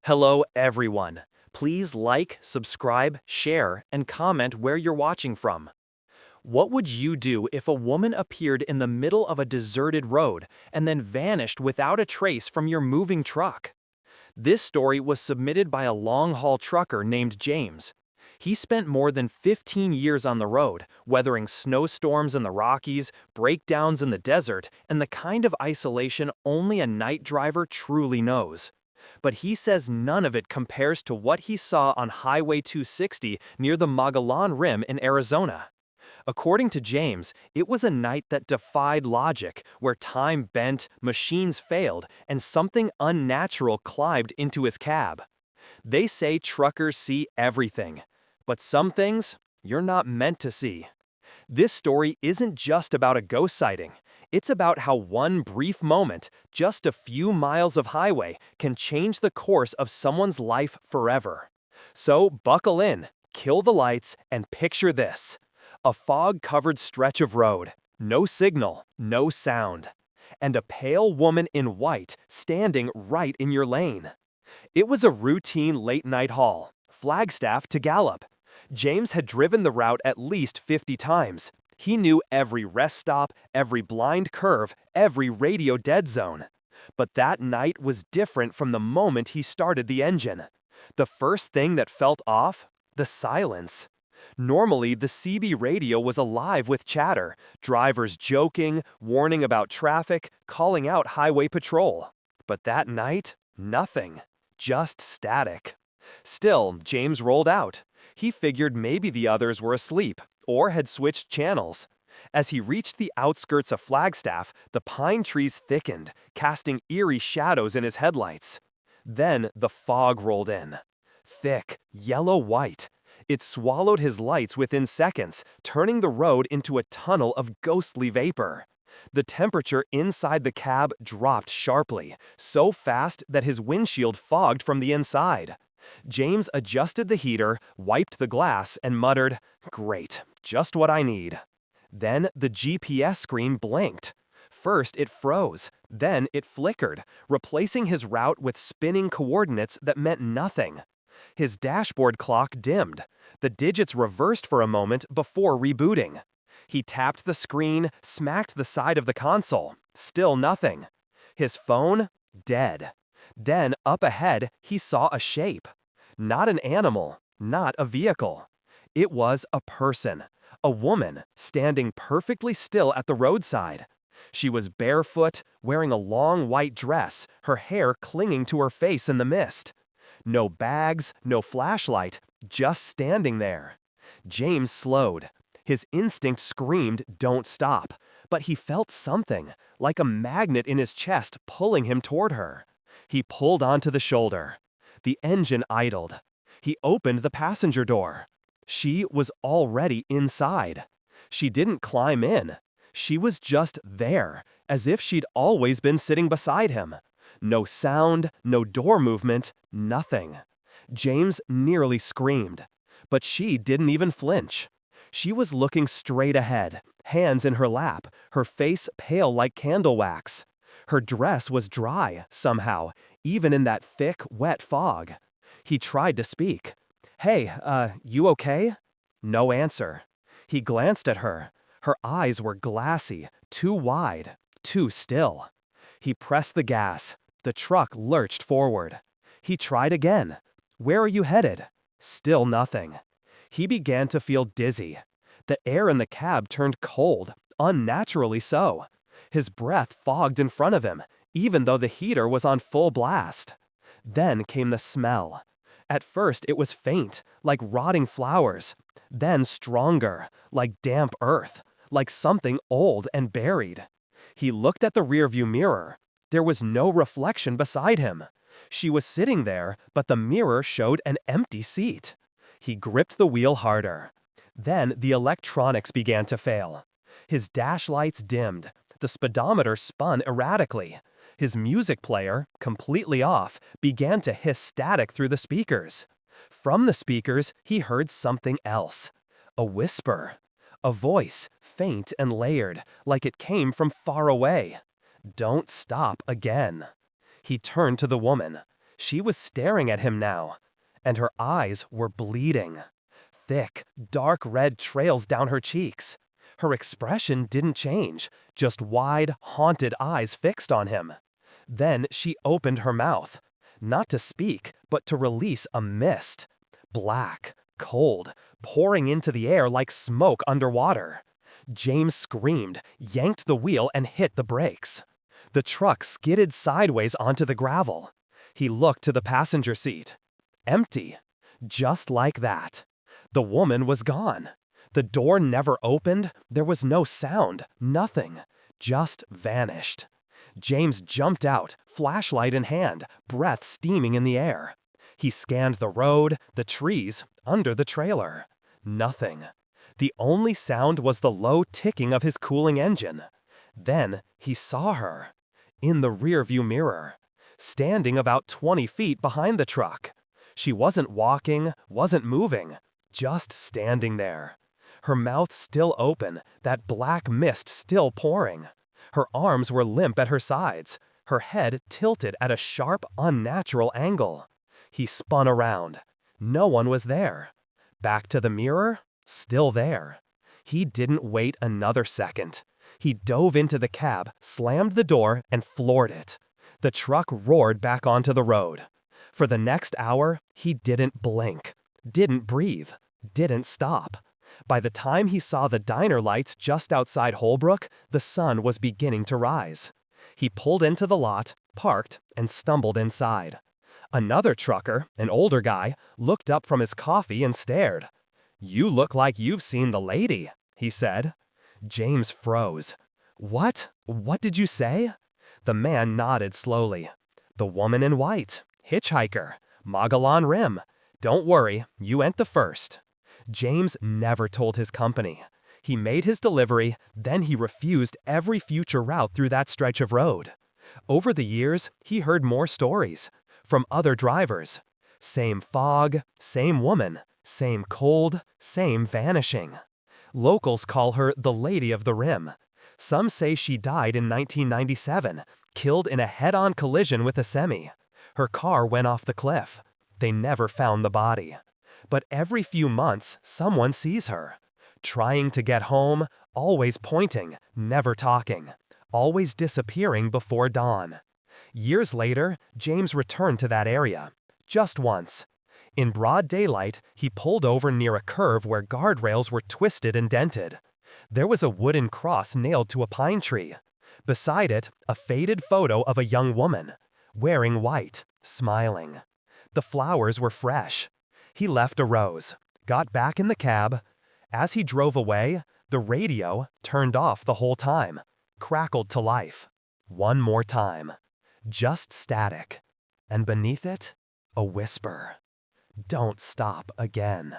Hello, everyone. Please like, subscribe, share, and comment where you're watching from. What would you do if a woman appeared in the middle of a deserted road and then vanished without a trace from your moving truck? This story was submitted by a long-haul trucker named James. He spent more than 15 years on the road, weathering snowstorms in the Rockies, breakdowns in the desert, and the kind of isolation only a night driver truly knows. But he says none of it compares to what he saw on Highway 260 near the Magellan Rim in Arizona. According to James, it was a night that defied logic, where time bent, machines failed, and something unnatural climbed into his cab. They say truckers see everything, but some things you're not meant to see. This story isn't just about a ghost sighting. It's about how one brief moment, just a few miles of highway, can change the course of someone's life forever. So buckle in, kill the lights, and picture this. A fog-covered stretch of road, no signal, no sound, and a pale woman in white standing right in your lane. It was a routine late-night haul, Flagstaff to Gallup. James had driven the route at least 50 times. He knew every rest stop, every blind curve, every radio dead zone. But that night was different from the moment he started the engine. The first thing that felt off? The silence. Normally, the CB radio was alive with chatter, drivers joking, warning about traffic, calling out highway patrol. But that night, nothing. Just static. Still, James rolled out. He figured maybe the others were asleep, or had switched channels. As he reached the outskirts of Flagstaff, the pine trees thickened, casting eerie shadows in his headlights. Then the fog rolled in. Thick, yellow-white. It swallowed his lights within seconds, turning the road into a tunnel of ghostly vapor. The temperature inside the cab dropped sharply, so fast that his windshield fogged from the inside. James adjusted the heater, wiped the glass, and muttered, "Great, just what I need." Then the GPS screen blinked. First it froze, then it flickered, replacing his route with spinning coordinates that meant nothing. His dashboard clock dimmed. The digits reversed for a moment before rebooting. He tapped the screen, smacked the side of the console. Still nothing. His phone? Dead. Then, up ahead, he saw a shape. Not an animal, not a vehicle. It was a person, a woman, standing perfectly still at the roadside. She was barefoot, wearing a long white dress, her hair clinging to her face in the mist. No bags, no flashlight, just standing there. James slowed. His instinct screamed, "Don't stop," but he felt something, like a magnet in his chest pulling him toward her. He pulled onto the shoulder. The engine idled. He opened the passenger door. She was already inside. She didn't climb in. She was just there, as if she'd always been sitting beside him. No sound, no door movement, nothing. James nearly screamed. But she didn't even flinch. She was looking straight ahead, hands in her lap, her face pale like candle wax. Her dress was dry, somehow, even in that thick, wet fog. He tried to speak. "Hey, you okay?" No answer. He glanced at her. Her eyes were glassy, too wide, too still. He pressed the gas. The truck lurched forward. He tried again. "Where are you headed?" Still nothing. He began to feel dizzy. The air in the cab turned cold, unnaturally so. His breath fogged in front of him, even though the heater was on full blast. Then came the smell. At first it was faint, like rotting flowers. Then stronger, like damp earth, like something old and buried. He looked at the rearview mirror. There was no reflection beside him. She was sitting there, but the mirror showed an empty seat. He gripped the wheel harder. Then the electronics began to fail. His dash lights dimmed. The speedometer spun erratically. His music player, completely off, began to hiss static through the speakers. From the speakers, he heard something else. A whisper. A voice, faint and layered, like it came from far away. "Don't stop again." He turned to the woman. She was staring at him now, and her eyes were bleeding. Thick, dark red trails down her cheeks. Her expression didn't change, just wide, haunted eyes fixed on him. Then she opened her mouth, not to speak, but to release a mist. Black, cold, pouring into the air like smoke underwater. James screamed, yanked the wheel, and hit the brakes. The truck skidded sideways onto the gravel. He looked to the passenger seat. Empty. Just like that. The woman was gone. The door never opened. There was no sound, nothing. Just vanished. James jumped out, flashlight in hand, breath steaming in the air. He scanned the road, the trees, under the trailer. Nothing. The only sound was the low ticking of his cooling engine. Then he saw her. In the rearview mirror. Standing about 20 feet behind the truck. She wasn't walking, wasn't moving. Just standing there. Her mouth still open, that black mist still pouring. Her arms were limp at her sides, her head tilted at a sharp, unnatural angle. He spun around. No one was there. Back to the mirror, still there. He didn't wait another second. He dove into the cab, slammed the door, and floored it. The truck roared back onto the road. For the next hour, he didn't blink, didn't breathe, didn't stop. By the time he saw the diner lights just outside Holbrook, the sun was beginning to rise. He pulled into the lot, parked, and stumbled inside. Another trucker, an older guy, looked up from his coffee and stared. "You look like you've seen the lady," he said. James froze. "What? What did you say?" The man nodded slowly. "The woman in white. Hitchhiker. Mogollon Rim. Don't worry, you ain't the first." James never told his company. He made his delivery, then he refused every future route through that stretch of road. Over the years, he heard more stories. From other drivers. Same fog, same woman, same cold, same vanishing. Locals call her the Lady of the Rim. Some say she died in 1997, killed in a head-on collision with a semi. Her car went off the cliff. They never found the body. But every few months, someone sees her. Trying to get home, always pointing, never talking. Always disappearing before dawn. Years later, James returned to that area. Just once. In broad daylight, he pulled over near a curve where guardrails were twisted and dented. There was a wooden cross nailed to a pine tree. Beside it, a faded photo of a young woman, wearing white, smiling. The flowers were fresh. He left a rose, got back in the cab. As he drove away, the radio, turned off the whole time, crackled to life. One more time. Just static. And beneath it, a whisper. Don't stop again.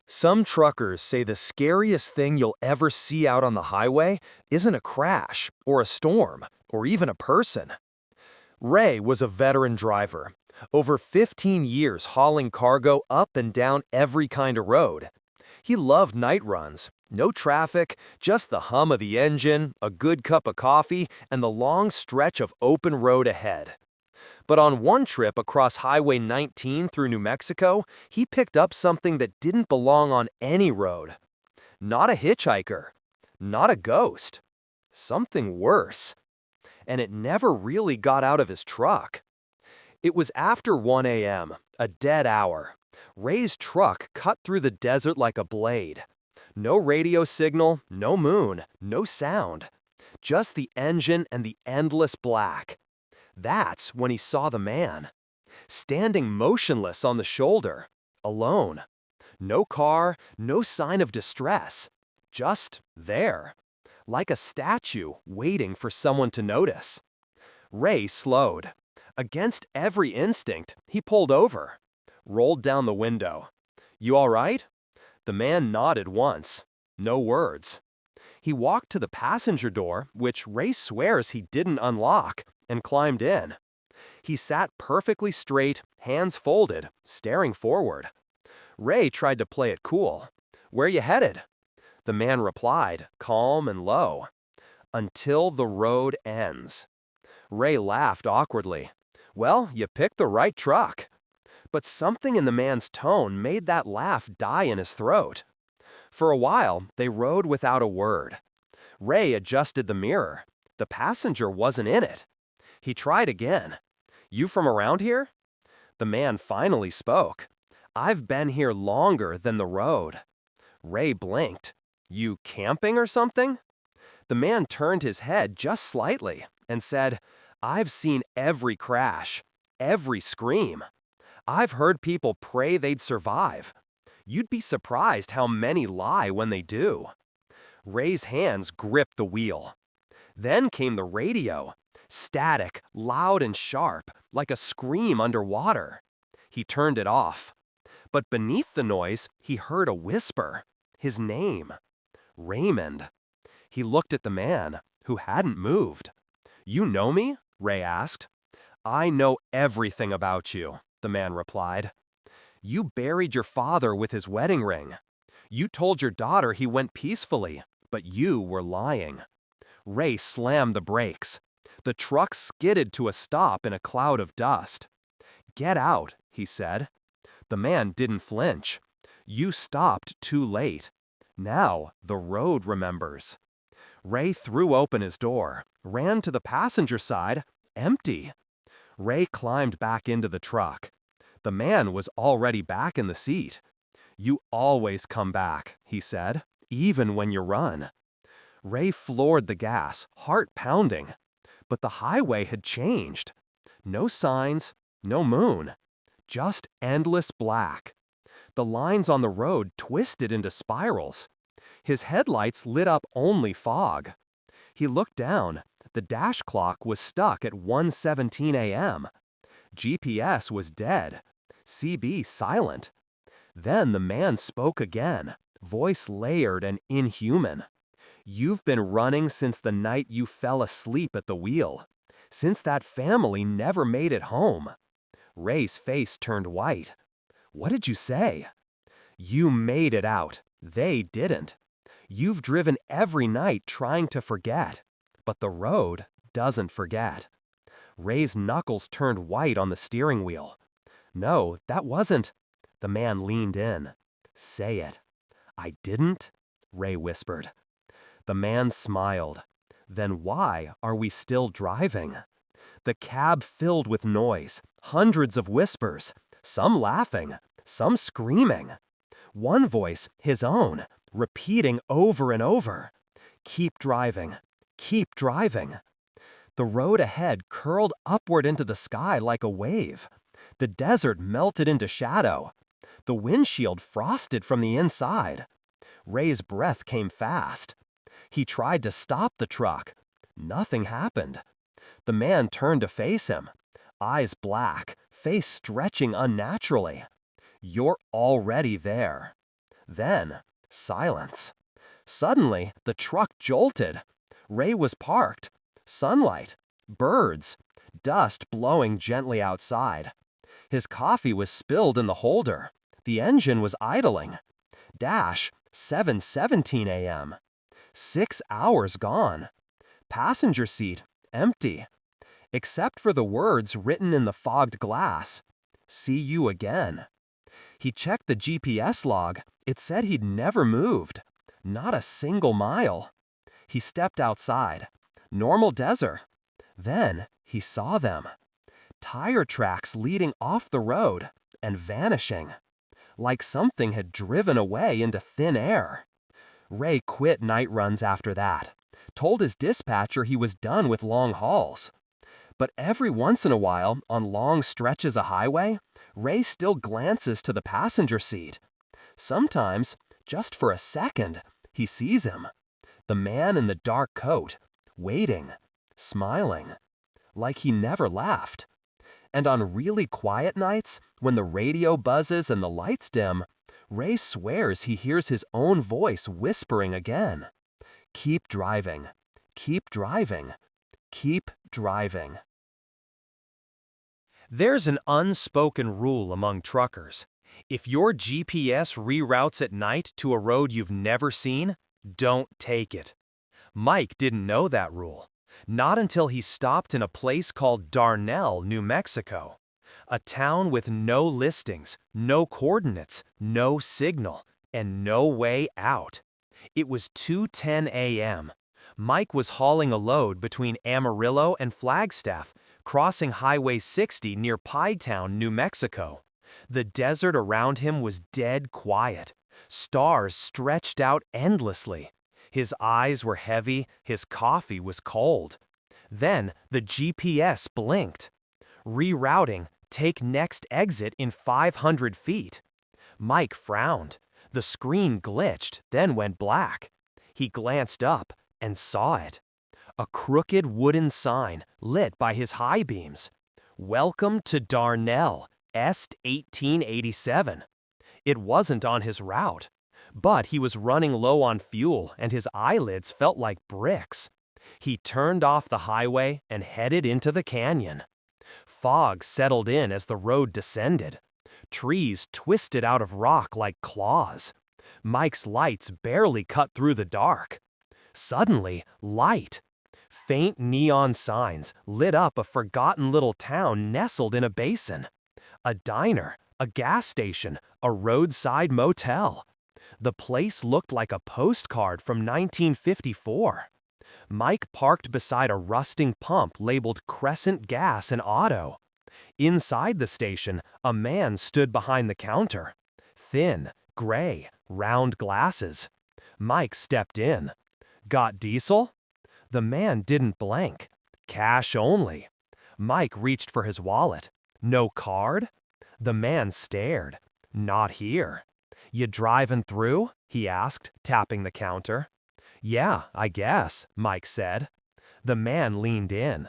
Some truckers say the scariest thing you'll ever see out on the highway isn't a crash, or a storm, or even a person. Ray was a veteran driver, over 15 years hauling cargo up and down every kind of road. He loved night runs, no traffic, just the hum of the engine, a good cup of coffee, and the long stretch of open road ahead. But on one trip across Highway 19 through New Mexico, he picked up something that didn't belong on any road. Not a hitchhiker. Not a ghost. Something worse. And it never really got out of his truck. It was after 1 a.m., a dead hour. Ray's truck cut through the desert like a blade. No radio signal, no moon, no sound. Just the engine and the endless black. That's when he saw the man. Standing motionless on the shoulder, alone. No car, no sign of distress. Just there. Like a statue waiting for someone to notice. Ray slowed. Against every instinct, he pulled over. Rolled down the window. "You all right?" The man nodded once. No words. He walked to the passenger door, which Ray swears he didn't unlock, and climbed in. He sat perfectly straight, hands folded, staring forward. Ray tried to play it cool. "Where you headed?" The man replied, calm and low. "Until the road ends." Ray laughed awkwardly. Well, you picked the right truck. But something in the man's tone made that laugh die in his throat. For a while, they rode without a word. Ray adjusted the mirror. The passenger wasn't in it. He tried again. "You from around here?" The man finally spoke. "I've been here longer than the road." Ray blinked. "You camping or something?" The man turned his head just slightly and said, "I've seen every crash, every scream. I've heard people pray they'd survive. You'd be surprised how many lie when they do." Ray's hands gripped the wheel. Then came the radio. Static, loud and sharp, like a scream underwater. He turned it off. But beneath the noise, he heard a whisper. His name. Raymond. He looked at the man, who hadn't moved. "You know me?" Ray asked. "I know everything about you," the man replied. "You buried your father with his wedding ring. You told your daughter he went peacefully, but you were lying." Ray slammed the brakes. The truck skidded to a stop in a cloud of dust. "Get out," he said. The man didn't flinch. "You stopped too late. Now the road remembers." Ray threw open his door, ran to the passenger side, empty. Ray climbed back into the truck. The man was already back in the seat. "You always come back," he said, "even when you run." Ray floored the gas, heart pounding. But the highway had changed. No signs, no moon. Just endless black. The lines on the road twisted into spirals. His headlights lit up only fog. He looked down. The dash clock was stuck at 1:17 a.m. GPS was dead. CB silent. Then the man spoke again, voice layered and inhuman. "You've been running since the night you fell asleep at the wheel. Since that family never made it home." Ray's face turned white. "What did you say?" "You made it out. They didn't. You've driven every night trying to forget. But the road doesn't forget." Ray's knuckles turned white on the steering wheel. "No, that wasn't." The man leaned in. "Say it." "I didn't," Ray whispered. The man smiled. "Then why are we still driving?" The cab filled with noise, hundreds of whispers, some laughing, some screaming. One voice, his own, repeating over and over, "Keep driving, keep driving." The road ahead curled upward into the sky like a wave. The desert melted into shadow. The windshield frosted from the inside. Ray's breath came fast. He tried to stop the truck. Nothing happened. The man turned to face him. Eyes black, face stretching unnaturally. "You're already there." Then, silence. Suddenly, the truck jolted. Ray was parked. Sunlight, birds, dust blowing gently outside. His coffee was spilled in the holder. The engine was idling. Dash, 7:17 a.m. 6 hours gone. Passenger seat, empty. Except for the words written in the fogged glass. "See you again." He checked the GPS log. It said he'd never moved. Not a single mile. He stepped outside. Normal desert. Then he saw them. Tire tracks leading off the road and vanishing. Like something had driven away into thin air. Ray quit night runs after that. Told his dispatcher he was done with long hauls. But every once in a while, on long stretches of highway, Ray still glances to the passenger seat. Sometimes, just for a second, he sees him. The man in the dark coat, waiting, smiling, like he never left. And on really quiet nights, when the radio buzzes and the lights dim, Ray swears he hears his own voice whispering again. "Keep driving, keep driving, keep driving." There's an unspoken rule among truckers. If your GPS reroutes at night to a road you've never seen, don't take it. Mike didn't know that rule. Not until he stopped in a place called Darnell, New Mexico. A town with no listings, no coordinates, no signal, and no way out. It was 2:10 a.m. Mike was hauling a load between Amarillo and Flagstaff, crossing Highway 60 near Pietown, New Mexico. The desert around him was dead quiet. Stars stretched out endlessly. His eyes were heavy, his coffee was cold. Then the GPS blinked. Rerouting, take next exit in 500 feet. Mike frowned. The screen glitched, then went black. He glanced up and saw it. A crooked wooden sign lit by his high beams. Welcome to Darnell, Est 1887. It wasn't on his route, but he was running low on fuel and his eyelids felt like bricks. He turned off the highway and headed into the canyon. Fog settled in as the road descended. Trees twisted out of rock like claws. Mike's lights barely cut through the dark. Suddenly, light. Faint neon signs lit up a forgotten little town nestled in a basin. A diner, a gas station, a roadside motel. The place looked like a postcard from 1954. Mike parked beside a rusting pump labeled Crescent Gas and Auto. Inside the station, a man stood behind the counter. Thin, gray, round glasses. Mike stepped in. Got diesel? The man didn't blank. Cash only. Mike reached for his wallet. No card? The man stared. Not here. You driving through? He asked, tapping the counter. Yeah, I guess, Mike said. The man leaned in.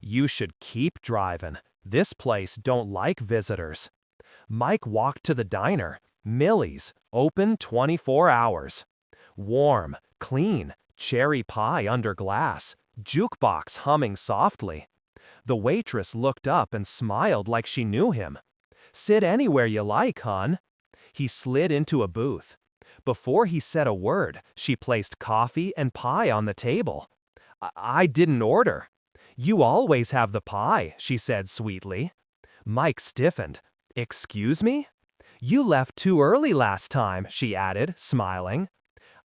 You should keep driving. This place don't like visitors. Mike walked to the diner. Millie's, open 24 hours. Warm, clean, cherry pie under glass, jukebox humming softly. The waitress looked up and smiled like she knew him. Sit anywhere you like, hon. He slid into a booth. Before he said a word, she placed coffee and pie on the table. I didn't order. You always have the pie, she said sweetly. Mike stiffened. Excuse me? You left too early last time, she added, smiling.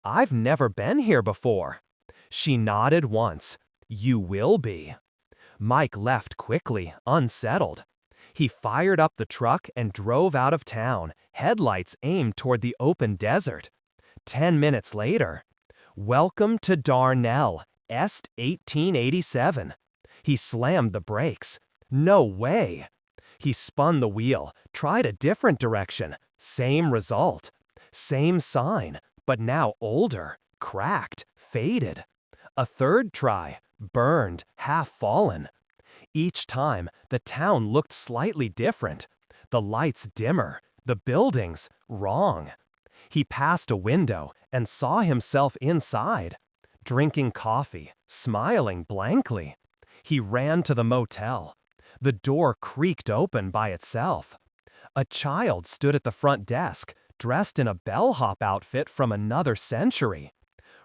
I've never been here before. She nodded once. You will be. Mike left quickly, unsettled. He fired up the truck and drove out of town, headlights aimed toward the open desert. 10 minutes later, welcome to Darnell, Est 1887. He slammed the brakes. No way. He spun the wheel, tried a different direction. Same result. Same sign, but now older, cracked, faded. A third try, burned, half fallen. Each time, the town looked slightly different. The lights dimmer, the buildings wrong. He passed a window and saw himself inside, drinking coffee, smiling blankly. He ran to the motel. The door creaked open by itself. A child stood at the front desk, dressed in a bellhop outfit from another century.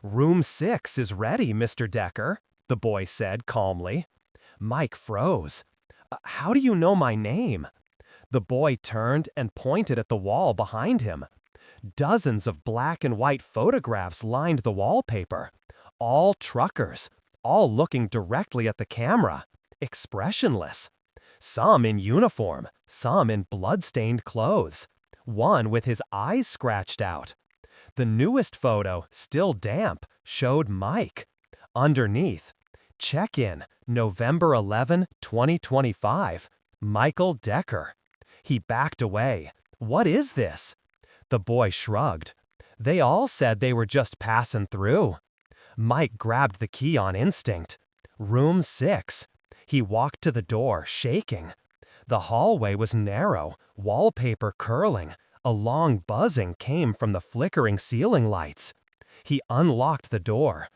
Room 6 is ready, Mr. Decker, the boy said calmly. Mike froze. How do you know my name? The boy turned and pointed at the wall behind him. Dozens of black and white photographs lined the wallpaper. All truckers, all looking directly at the camera, expressionless. Some in uniform, some in blood-stained clothes. One with his eyes scratched out. The newest photo, still damp, showed Mike. Underneath, check-in, November 11, 2025, Michael Decker. He backed away. What is this? The boy shrugged. They all said they were just passing through. Mike grabbed the key on instinct. Room 6. He walked to the door, shaking. The hallway was narrow, wallpaper curling. A long buzzing came from the flickering ceiling lights. He unlocked the door.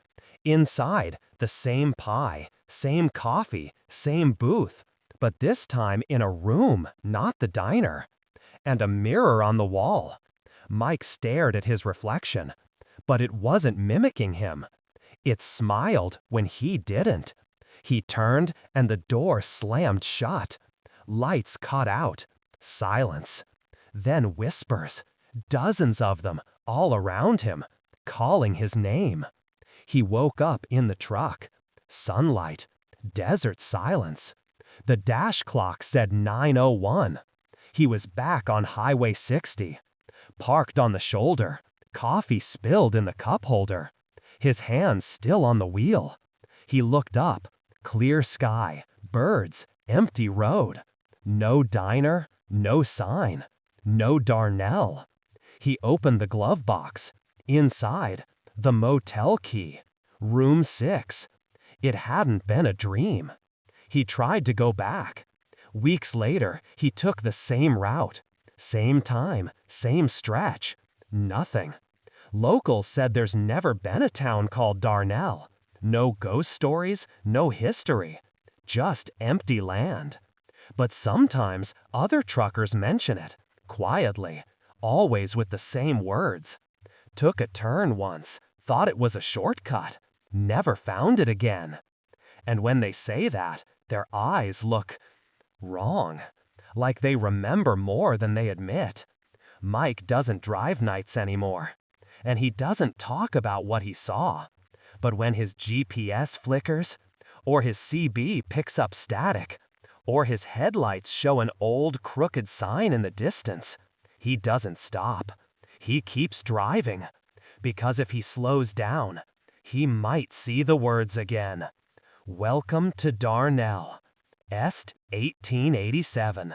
Inside, the same pie, same coffee, same booth, but this time in a room, not the diner. And a mirror on the wall. Mike stared at his reflection, but it wasn't mimicking him. It smiled when he didn't. He turned and the door slammed shut. Lights cut out. Silence. Then whispers. Dozens of them, all around him, calling his name. He woke up in the truck. Sunlight. Desert silence. The dash clock said 9:01. He was back on Highway 60. Parked on the shoulder. Coffee spilled in the cup holder. His hands still on the wheel. He looked up. Clear sky. Birds. Empty road. No diner. No sign. No Darnell. He opened the glove box. Inside, the motel key. Room 6. It hadn't been a dream. He tried to go back. Weeks later, he took the same route. Same time, same stretch. Nothing. Locals said there's never been a town called Darnell. No ghost stories, no history. Just empty land. But sometimes other truckers mention it, quietly, always with the same words. Took a turn once, thought it was a shortcut, never found it again. And when they say that, their eyes look wrong, like they remember more than they admit. Mike doesn't drive nights anymore, and he doesn't talk about what he saw. But when his GPS flickers, or his CB picks up static, or his headlights show an old crooked sign in the distance, he doesn't stop. He keeps driving, because if he slows down, he might see the words again. Welcome to Darnell, Est 1887.